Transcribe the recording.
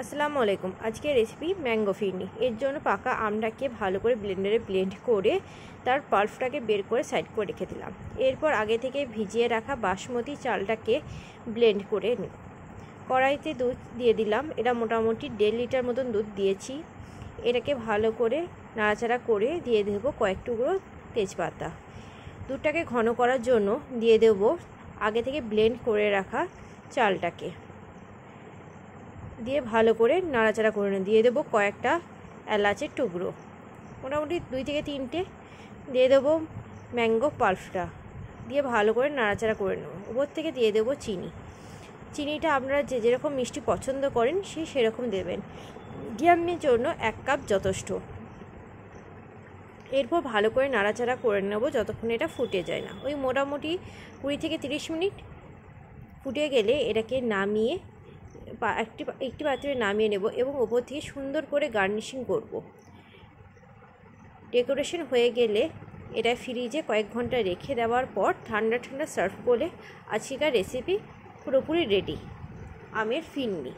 আসসালামু আলাইকুম। আজকে রেসিপি ম্যাঙ্গো ফিরনি। এর জন্য পাকা আমটাকে ভালো করে ব্লেন্ডারে ব্লেন্ড করে তার পাল্পটাকে বের করে সাইড করে রেখে দিলাম। এরপর আগে থেকে ভিজিয়ে রাখা বাসমতি চালটাকে ব্লেন্ড করে নিই। কড়াইতে দুধ দিয়ে দিলাম। এটা মোটামুটি 1.5 লিটার মতন দুধ দিয়েছি। এটাকে ভালো করে নাড়াচাড়া করে দিয়ে দেব কয়েক টুকরো তেজপাতা। দুধটাকে ঘন করার জন্য দিয়ে দেব আগে থেকে ব্লেন্ড করে রাখা চালটাকে দিয়ে ভালো করে নাড়াচাড়া করে নিয়ে দিয়ে দেবো কয়েকটা এলাচের টুকরো, মোটামুটি 2 থেকে 3টে। দিয়ে দেবো ম্যাঙ্গো পাল্পটা দিয়ে ভালো করে নাড়াচাড়া করে নেব। উপর থেকে দিয়ে দেবো চিনি। চিনিটা আপনারা যে যেরকম মিষ্টি পছন্দ করেন সেরকম দেবেন। মিডিয়ামের জন্য 1 কাপ যথেষ্ট। এরপর ভালো করে নাড়াচাড়া করে নেব যতক্ষণ এটা ফুটে যায় না। ওই মোটামুটি 20 থেকে 30 মিনিট ফুটে গেলে এটাকে নামিয়ে একটি পাত্রে নামিয়ে নেব এবং ওপর থেকে সুন্দর করে গার্নিশিং করব। ডেকোরেশন হয়ে গেলে এটা ফ্রিজে কয়েক ঘন্টা রেখে দেওয়ার পর ঠান্ডা ঠান্ডা সার্ভ করলে আজকের রেসিপি পুরোপুরি রেডি, আমের ফিরনি।